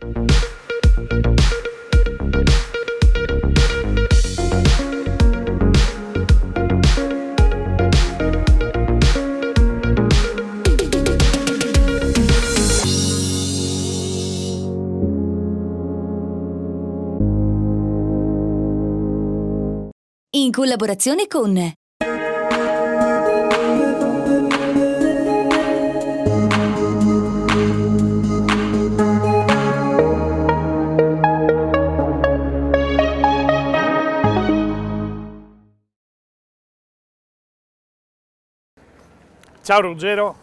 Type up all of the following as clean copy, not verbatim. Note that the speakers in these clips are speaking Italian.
In collaborazione con Ciao Ruggero.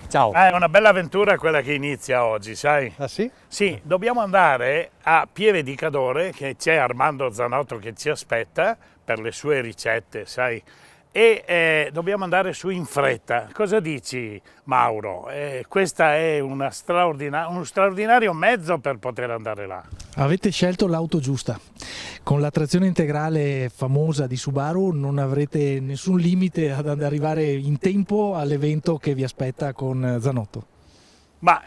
Ciao. È una bella avventura quella che inizia oggi, sai? Ah sì? Sì, dobbiamo andare a Pieve di Cadore, che c'è Armando Zanotto che ci aspetta per le sue ricette, sai? E dobbiamo andare su in fretta. Cosa dici, Mauro? Questa è uno straordinario mezzo per poter andare là. Avete scelto l'auto giusta. Con la trazione integrale famosa di Subaru non avrete nessun limite ad arrivare in tempo all'evento che vi aspetta con Zanotto. Ma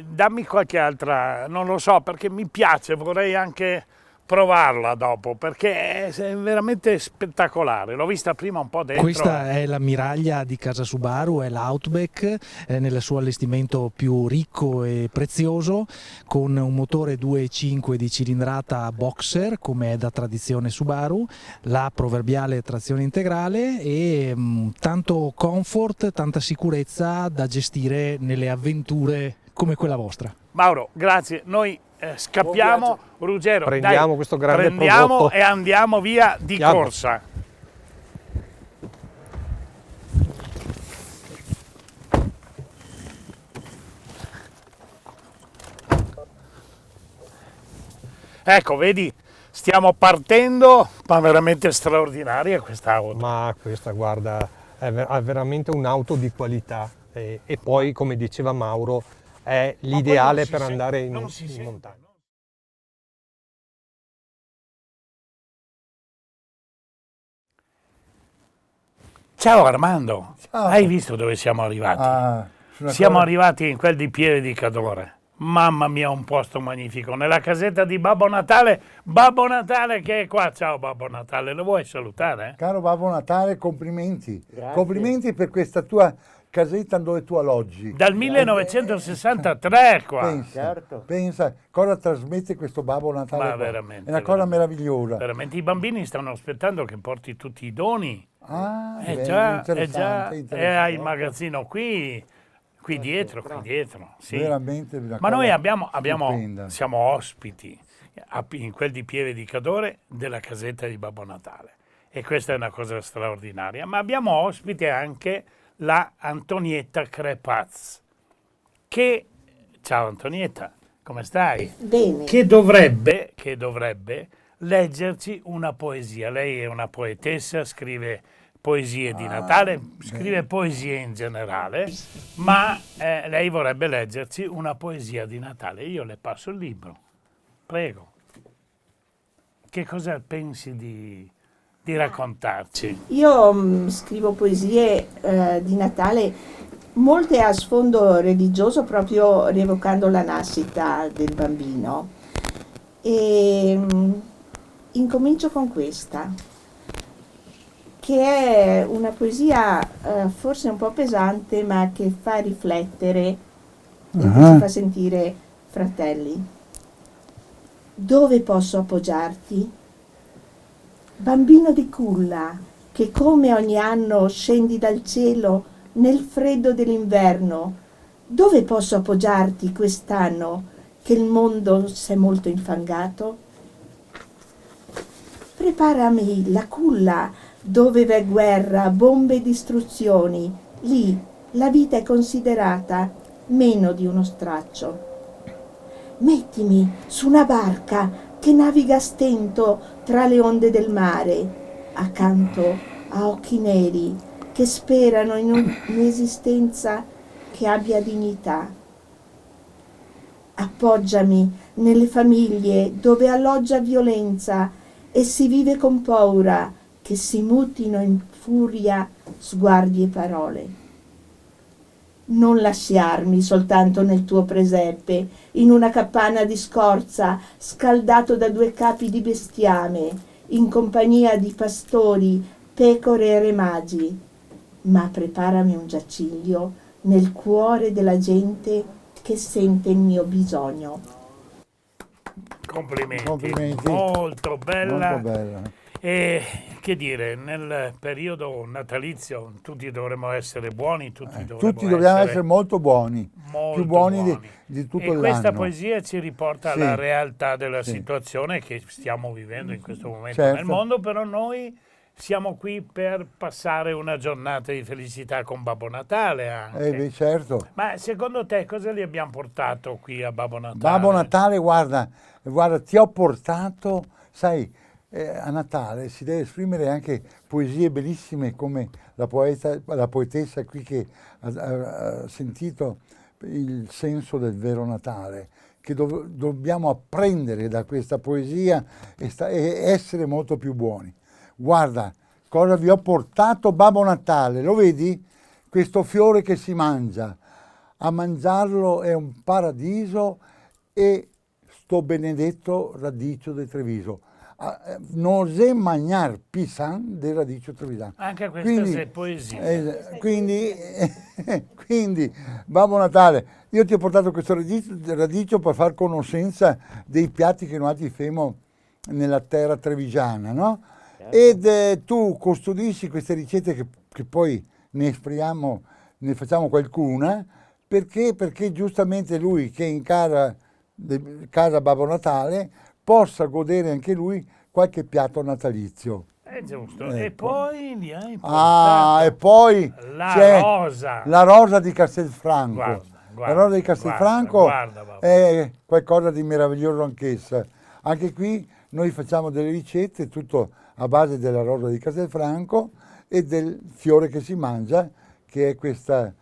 dammi qualche altra, non lo so, perché mi piace, vorrei anche provarla dopo, perché è veramente spettacolare. L'ho vista prima un po' dentro. Questa è la miraglia di casa Subaru, è l'Outback nel suo allestimento più ricco e prezioso, con un motore 2.5 di cilindrata boxer, come è da tradizione Subaru, la proverbiale trazione integrale e tanto comfort, tanta sicurezza da gestire nelle avventure come quella vostra. Mauro, grazie. Noi scappiamo, Ruggero, Prendiamo dai, questo grande prendiamo prodotto e andiamo via di Andiamo. corsa. Ecco, vedi, stiamo partendo, ma veramente straordinaria questa auto. Ma questa, guarda, è veramente un'auto di qualità e poi, come diceva Mauro, è l'ideale per andare in montagna. Ciao Armando, Ciao. hai visto dove siamo arrivati? Siamo arrivati in quel di Pieve di Cadore. Mamma mia, un posto magnifico, nella casetta di Babbo Natale che è qua. Ciao Babbo Natale, lo vuoi salutare? Caro Babbo Natale, complimenti. Grazie. Complimenti per questa tua casetta dove tu alloggi. Dal 1963 qua. Pensa, Certo. pensa cosa trasmette questo Babbo Natale. Ma qua. veramente, È una cosa meravigliosa. Veramente, i bambini stanno aspettando che porti tutti i doni. Ah, È bene, già, interessante. hai il magazzino qui dietro, sì. Veramente una Ma noi cosa stupenda. siamo ospiti in quel di Pieve di Cadore della casetta di Babbo Natale e questa è una cosa straordinaria. Ma abbiamo ospite anche la Antonietta Crepaz, che, ciao Antonietta, come stai? Bene. Che dovrebbe leggerci una poesia. Lei è una poetessa, scrive poesie di Natale, scrive poesie in generale, ma lei vorrebbe leggerci una poesia di Natale. Io le passo il libro, prego. Che cosa pensi di raccontarci? Io scrivo poesie di Natale, molte a sfondo religioso, proprio rievocando la nascita del bambino. E incomincio con questa, che è una poesia forse un po' pesante, ma che fa riflettere e che ci fa sentire fratelli. Dove posso appoggiarti? Bambino di culla, che come ogni anno scendi dal cielo nel freddo dell'inverno, dove posso appoggiarti quest'anno che il mondo s'è molto infangato? Preparami la culla dove v'è guerra, bombe e distruzioni, lì la vita è considerata meno di uno straccio. Mettimi su una barca che naviga a stento tra le onde del mare, accanto a occhi neri che sperano in un'esistenza che abbia dignità. Appoggiami nelle famiglie dove alloggia violenza e si vive con paura che si mutino in furia sguardi e parole. non lasciarmi soltanto nel tuo presepe, in una capanna di scorza, scaldato da 2 capi di bestiame, in compagnia di pastori, pecore e re magi, ma preparami un giaciglio nel cuore della gente che sente il mio bisogno. Complimenti. Complimenti. Molto bella. Molto bella. E che dire, nel periodo natalizio tutti dovremmo essere buoni, tutti Dobbiamo essere molto buoni, molto più buoni buoni. di tutto E l'anno. questa poesia ci riporta Sì. alla realtà della Sì. situazione che stiamo vivendo in questo momento Certo. nel mondo, però noi siamo qui per passare una giornata di felicità con Babbo Natale anche. Beh, certo. Ma secondo te cosa gli abbiamo portato qui a Babbo Natale? Babbo Natale, guarda, ti ho portato, sai, a Natale si deve esprimere anche poesie bellissime come la poetessa qui che ha sentito il senso del vero Natale, che dobbiamo apprendere da questa poesia e essere molto più buoni. Guarda, cosa vi ho portato Babbo Natale, lo vedi? Questo fiore che si mangia, a mangiarlo è un paradiso e sto benedetto radicio de Treviso. Non osè magnar pisan del radicio trevisano. Anche questa è poesia. Quindi, Babbo Natale, io ti ho portato questo radicio per far conoscenza dei piatti che noi facciamo nella terra trevigiana, no? Ed tu custodisci queste ricette che poi ne esprimiamo, ne facciamo qualcuna, perché giustamente lui che è in casa Babbo Natale possa godere anche lui qualche piatto natalizio. È giusto. Ecco. E poi gli hai portato E poi la c'è rosa. la rosa di Castelfranco. Guarda, la rosa di Castelfranco guarda, Babbo. è qualcosa di meraviglioso anch'essa. Anche qui noi facciamo delle ricette tutto a base della rosa di Castelfranco e del fiore che si mangia, che è questa,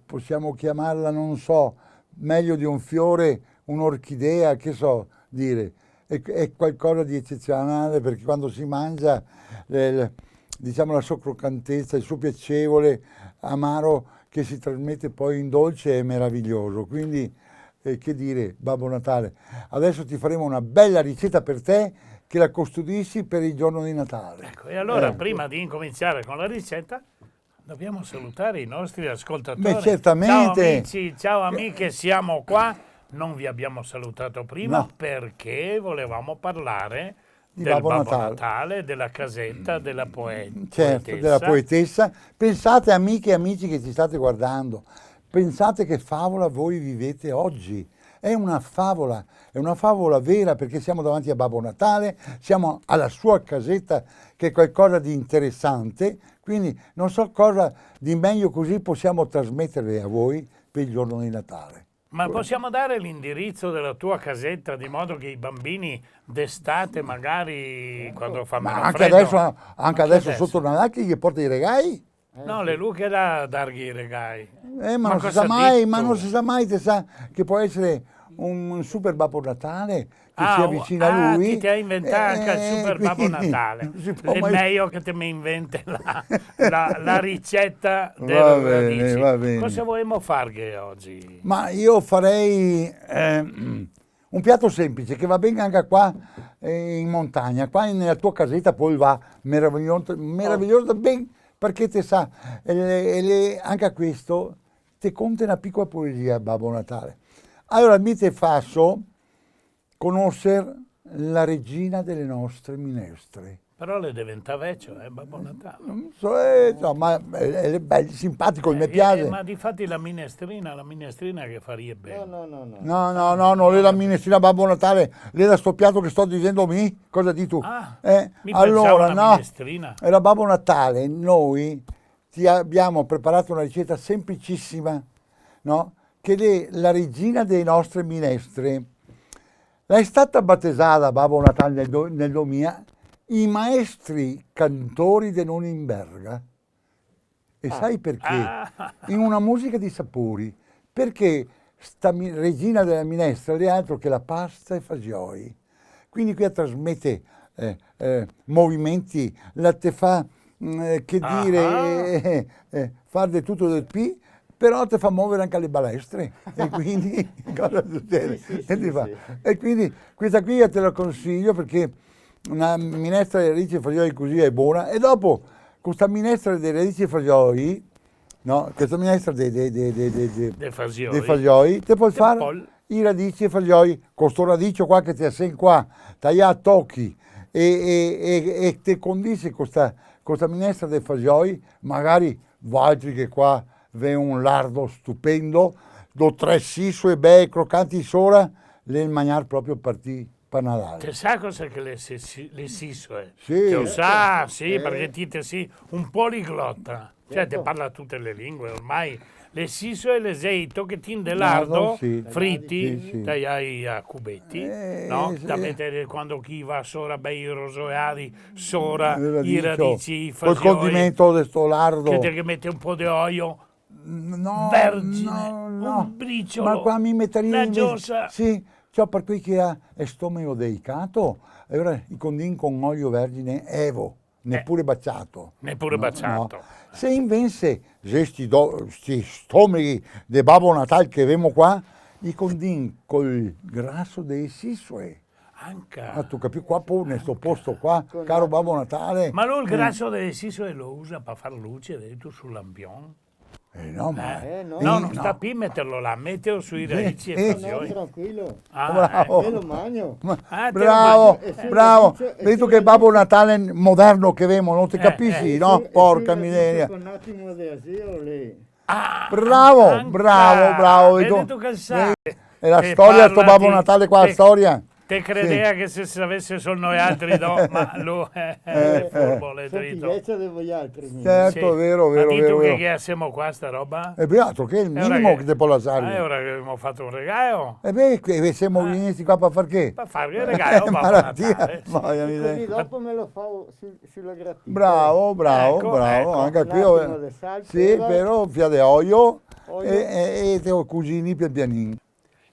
possiamo chiamarla, non so, meglio di un fiore, un'orchidea, che so dire, è qualcosa di eccezionale perché quando si mangia, diciamo, la sua croccantezza, il suo piacevole amaro che si trasmette poi in dolce è meraviglioso. Quindi, che dire, Babbo Natale, adesso ti faremo una bella ricetta per te che la custodisci per il giorno di Natale. Ecco, e allora prima di incominciare con la ricetta dobbiamo salutare i nostri ascoltatori. Beh, certamente. Ciao amici, ciao amiche, siamo qua. Non vi abbiamo salutato prima perché volevamo parlare del Babbo Babbo Natale, della casetta, della Certo, poetessa. della poetessa. Pensate, amiche e amici che ci state guardando, pensate che favola voi vivete oggi. È una favola vera perché siamo davanti a Babbo Natale, siamo alla sua casetta che è qualcosa di interessante, quindi non so cosa di meglio così possiamo trasmettere a voi per il giorno di Natale. Ma possiamo dare l'indirizzo della tua casetta di modo che i bambini d'estate magari quando fa meno Anche freddo... adesso sotto Natale che gli porta i regali? No, le luche da dargli i regali. Ma non si sa mai, te sa che può essere un super Babbo Natale che si avvicina a lui. Ti hai inventato anche il super Babbo Natale. È meglio che te mi inventi la ricetta del radici. Va bene. Cosa vogliamo fare oggi? Ma io farei un piatto semplice che va bene anche qua in montagna, qua nella tua casetta poi va meraviglioso ben perché te sa, anche a questo ti conta una piccola poesia Babbo Natale. Allora mi te faccio conoscere la regina delle nostre minestre. Però le diventa vecchio, Babbo Natale. Non so, ma è bello, simpatico, mi piace. Ma difatti la minestrina che farebbe bene. No, lei la minestrina Babbo Natale, lei da sto piatto che sto dicendo cosa dici tu? Mi Allora, una minestrina. Era Babbo Natale, noi ti abbiamo preparato una ricetta semplicissima, no? Che è la regina delle nostre minestre. È stata battezzata Babbo Natale nel 2000 i maestri cantori di Norimberga. E sai perché? In una musica di sapori. Perché sta regina della minestra non è altro che la pasta e fagioli. Quindi qui trasmette movimenti, la te fa, fare di tutto del P, però ti fa muovere anche le balestre. E quindi cosa succede? E quindi questa qui io te la consiglio perché una minestra di radici e fagioli così è buona. E dopo questa minestra di radici e fagioli, no, questa minestra dei fagioli, te puoi fare i radici e fagioli con sto radicio qua che ti assegno qua, tagliato a tocchi e te condisci questa minestra dei fagioli, magari altri che qua vè un lardo stupendo, do 3 sisue bei croccanti sopra, le mangiare proprio per Natale. Te sa cosa che le sisue? Sì. Te lo sa, sì, perché ti sei un poliglotta, cioè te parla tutte le lingue ormai. Le sisue le sei tocchettini di lardo, fritti, tagliai a cubetti, no? Sì. Da mettere quando chi va sopra bei rosoiari, sopra i radici, i col fagioli, condimento di sto lardo. che mette un po' di olio, No, vergine, no. un briciolo, Ma qua mi metterei una giosa. Sì, cioè per cui che ha stomaco delicato, allora i condini con olio vergine evo, neppure baciato. Neppure baciato. No. Se invece questi stomachi di Babbo Natale che abbiamo qua, i condini col grasso dei sisue. Anche. Ah, tu capisci qua pure, in sto posto qua, caro Babbo Natale. Ma lui il grasso delle sisue lo usa per far luce dentro sul lampion? No, ma... No, non sta più metterlo là, mettilo sui radici e fagioli. Tranquillo, Bravo. me lo magno. Bravo, bravo. dice- Vedi tu che Babbo Natale moderno che abbiamo, non ti capisci, no? Porca miseria. Un attimo di asilo lì. Bravo, Anche. bravo. Vedi Vedi tu che sai. E la Te storia, sto parla Babbo di- Natale qua, la te- storia. Te credeva che se avesse solo noi altri no, ma lui è furbo, l'è Sono dritto. pigliezza di voi altri. Certo, Sì. è vero, Ma vero, dito vero. che siamo qua sta roba? E beh, altro che è il È ora minimo che ti può È lasciare. ora che abbiamo fatto un regalo. E beh, siamo venuti qua per far che? Per fare il regalo, Babbo Malattia. Natale. Voglia miseria. Così dopo me lo fa sulla gratina. Bravo, Ecco. anche Un qui. attimo di sale, Sì, pepe. però fia di olio Olio. e te lo cucini pian pianino.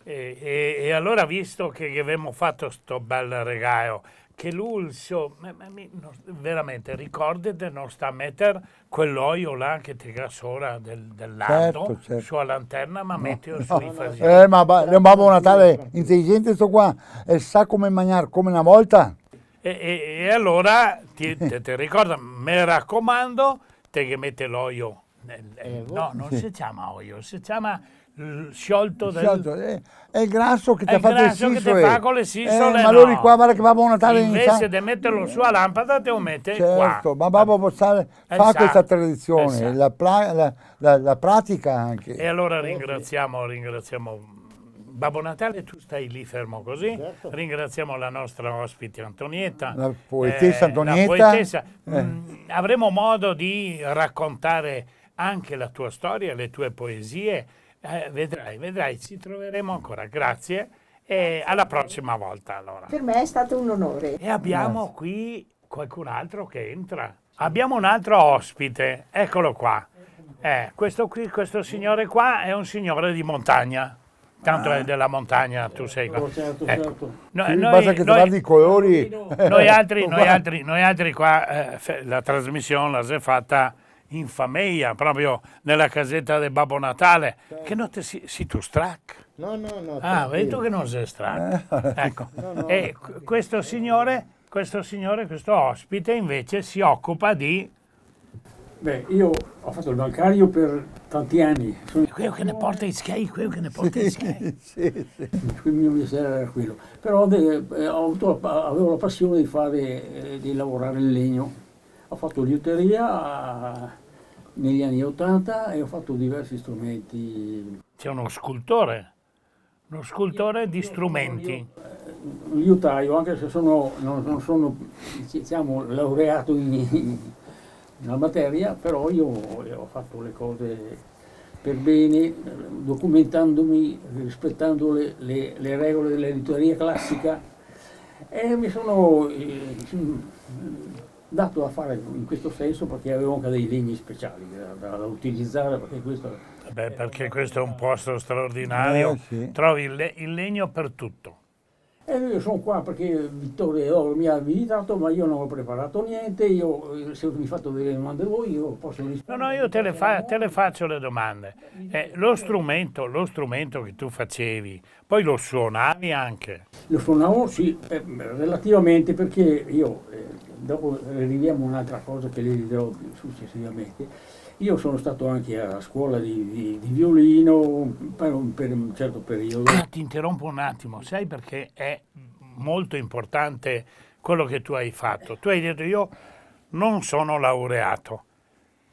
E allora, visto che abbiamo fatto sto bel regalo, che l'ulso, veramente, ricordate, non sta a mettere quell'olio là che ti sopra del lardo, Certo. sulla lanterna, ma mettilo sui fagioli. Ma è un Babbo Natale intelligente sto qua, e sa come mangiare come una volta. E allora ti ricorda, mi raccomando, te che mette l'olio, no, non si chiama olio, si chiama sciolto del... Sciolto, è il grasso che ti È ha il fatto il grasso che ti sisole. fa con le sisole, ma no. allora qua, guarda che Babbo Natale Invece di metterlo sulla lampada, te lo mette Certo, qua. ma Babbo Natale fa sa. questa tradizione, Sa. la pratica anche. E allora ringraziamo Babbo Natale, tu stai lì fermo così, Certo. ringraziamo la nostra ospite Antonietta, La poetessa Antonietta. la poetessa. Avremo modo di raccontare anche la tua storia, le tue poesie, vedrai, ci troveremo ancora, grazie e alla prossima volta allora. Per me è stato un onore. E abbiamo qui qualcun altro che entra, abbiamo un altro ospite, eccolo qua, questo signore qua è un signore di montagna. Tanto è della montagna, tu sei qua. Certo, Ecco. certo. Sì, basta che guardi i colori. Noi altri qua, la trasmissione la si è fatta in famiglia, proprio nella casetta del Babbo Natale, che non ti si tu strac. No. Ah, vedi tu che non sei strac. Ecco. E questo signore, questo ospite invece si occupa di... Beh, io ho fatto il bancario per tanti anni, Quello che ne porta i skate, Sì. il mio mestiere era quello. Però avevo la passione di lavorare in legno. Ho fatto liuteria negli anni '80 e ho fatto diversi strumenti. C'è uno scultore di strumenti. Liutaio, anche se non sono diciamo, laureato nella materia, però io ho fatto le cose per bene, documentandomi, rispettando le regole dell'editoria classica e mi sono dato a fare in questo senso perché avevo anche dei legni speciali da utilizzare Perché questo è un posto straordinario, Sì. trovi il legno per tutto. Io sono qua perché Vittorio Oro mi ha visitato, ma io non ho preparato niente. Io, se mi fate delle domande voi, io posso No, rispondere. no, io te le faccio le domande. Lo strumento che tu facevi, poi lo suonavi anche. Lo suonavo, sì, relativamente, perché io, dopo arriviamo a un'altra cosa che le dirò successivamente. Io sono stato anche a scuola di violino per un certo periodo. Ti interrompo un attimo, sai perché è molto importante quello che tu hai fatto. Tu hai detto io non sono laureato,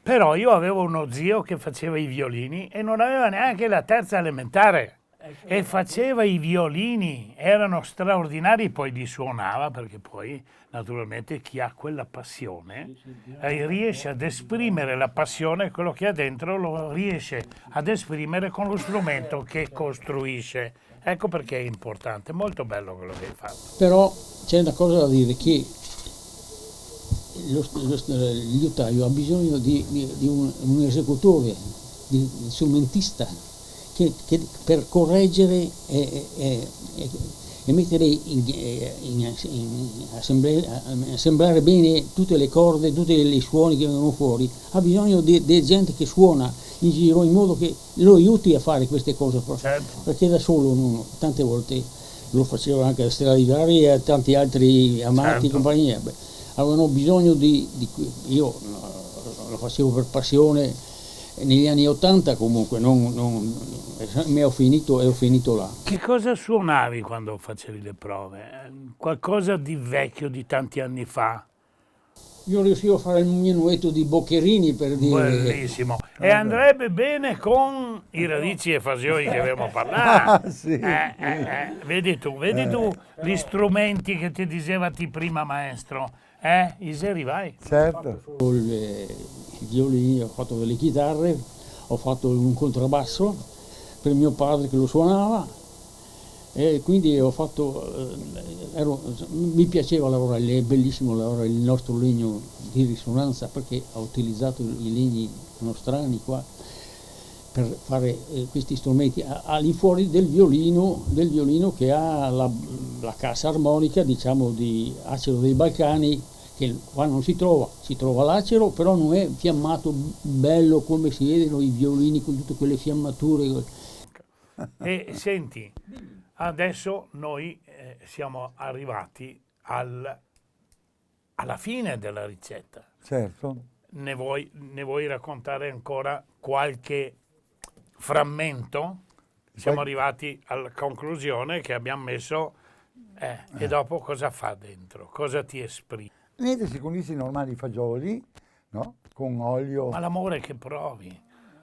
però io avevo uno zio che faceva i violini e non aveva neanche la terza elementare e faceva i violini, erano straordinari, poi li suonava perché poi naturalmente chi ha quella passione riesce ad esprimere la passione, quello che ha dentro lo riesce ad esprimere con lo strumento che costruisce. Ecco perché è importante, molto bello quello che hai fatto. Però c'è una cosa da dire, che il liutaio ha bisogno di un esecutore, di strumentista, che per correggere e mettere assemblare bene tutte le corde, tutti i suoni che vengono fuori, ha bisogno di gente che suona in giro in modo che lo aiuti a fare queste cose, Certo. perché da solo tante volte lo faceva anche a Stradivari e a tanti altri amati Certo. compagnia. Avevano bisogno io lo facevo per passione. Negli anni '80 comunque ho finito là. Che cosa suonavi quando facevi le prove? Qualcosa di vecchio di tanti anni fa? Io riuscivo a fare il minuetto di Boccherini, per dire. Bellissimo. E andrebbe bene con i radici e fasioi che abbiamo parlato. Ah, sì. Vedi tu gli strumenti che ti dicevati prima maestro. Iseri, vai. Certo. I violini, ho fatto delle chitarre, ho fatto un contrabbasso per mio padre che lo suonava, e quindi ho fatto, mi piaceva lavorare lì, è bellissimo lavorare il nostro legno di risonanza, perché ho utilizzato i legni nostrani qua per fare questi strumenti all'infuori del violino che ha la cassa armonica, diciamo, di Acero dei Balcani, che qua non si trova l'acero, però non è fiammato bello come si vedono i violini con tutte quelle fiammature. E senti, adesso noi siamo arrivati alla fine della ricetta. Certo. Ne vuoi raccontare ancora qualche frammento? Siamo arrivati alla conclusione che abbiamo messo, e dopo cosa fa dentro? Cosa ti esprime? Niente, si condisce i normali fagioli, no? Con olio. Ma l'amore che provi,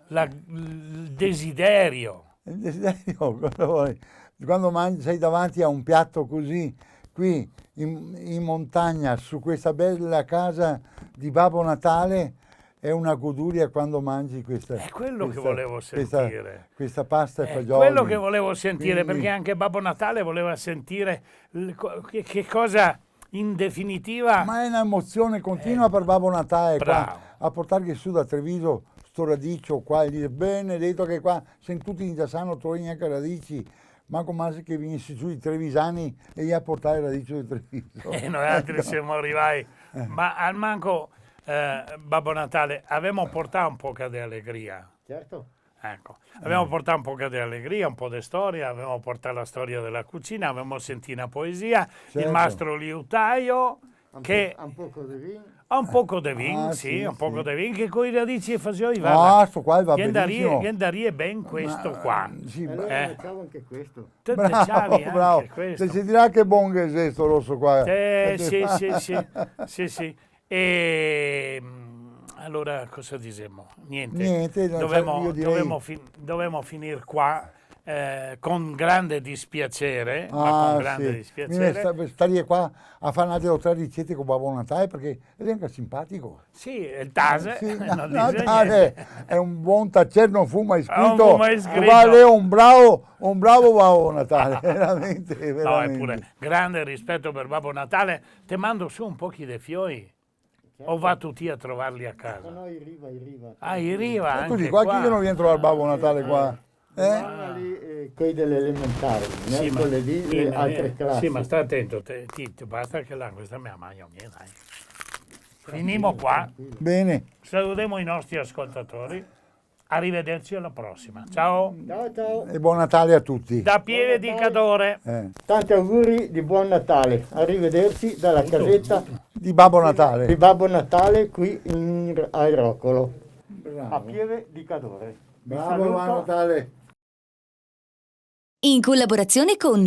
il desiderio. Il desiderio, cosa vuoi? Quando sei davanti a un piatto così, qui in montagna, su questa bella casa di Babbo Natale, è una goduria quando mangi questa. È quello che volevo sentire. Questa pasta e È fagioli. quello che volevo sentire, Quindi- perché anche Babbo Natale voleva sentire che cosa in definitiva. Ma è un'emozione continua per Babbo Natale, bravo. qua, a portargli su da Treviso sto radicio qua, e dice benedetto che qua se tutti già sanno trovi neanche radici, manco mai che venissi giù i trevisani e gli a portare il radicio di Treviso. E noi altri siamo arrivati, ma al manco Babbo Natale abbiamo portato un po' di allegria. Certo. Ecco, abbiamo portato un po' di allegria, un po' di storia, abbiamo portato la storia della cucina, abbiamo sentito una poesia, il Certo. mastro liutaio che Un poco di vino. ha un poco di vin, Ah, sì, sì, un poco sì. di vin, che con i radici e fagioli Ah, sto qua va benissimo. Gli ben questo qua. Sì, E allora facciamo anche questo. Tu bravo, facciavi anche bravo. questo. Si dirà che buon che è questo rosso qua. Sì. E allora cosa diciamo? Niente, no, io direi- dovevamo finire qua con grande dispiacere, ma con grande sì. dispiacere. Stare qua a fare una o tre ricette con Babbo Natale perché è anche simpatico. Sì, il Tase Sì, non no, dice Tase niente. è un buon tacere, non fuma iscritto. fuma iscritto. Guarda, è un bravo Babbo Natale, veramente, No, veramente. eppure, grande rispetto per Babbo Natale. Te mando su un pochi dei fiori. O va tutti a trovarli a casa? No, in riva. Ah, in riva anche Così, qua chi qua. che non viene a trovare Babbo Natale qua? Quelli delle elementari, Sì, ma- mercoledì sì, le ma- altre classi. Sì, ma sta attento, Tito, basta che là, questa mia maglia, dai. Finimo qua, Bene, salutiamo i nostri ascoltatori, arrivederci alla prossima. Ciao, Ciao ciao, e buon Natale a tutti. da Pieve di Cadore. tanti auguri di buon Natale, arrivederci dalla casetta Di Babbo di Natale. Babbo Natale qui a Roccolo, a Bravo, Pieve di Cadore. Vi Bravo, buon saluto. Natale. In collaborazione con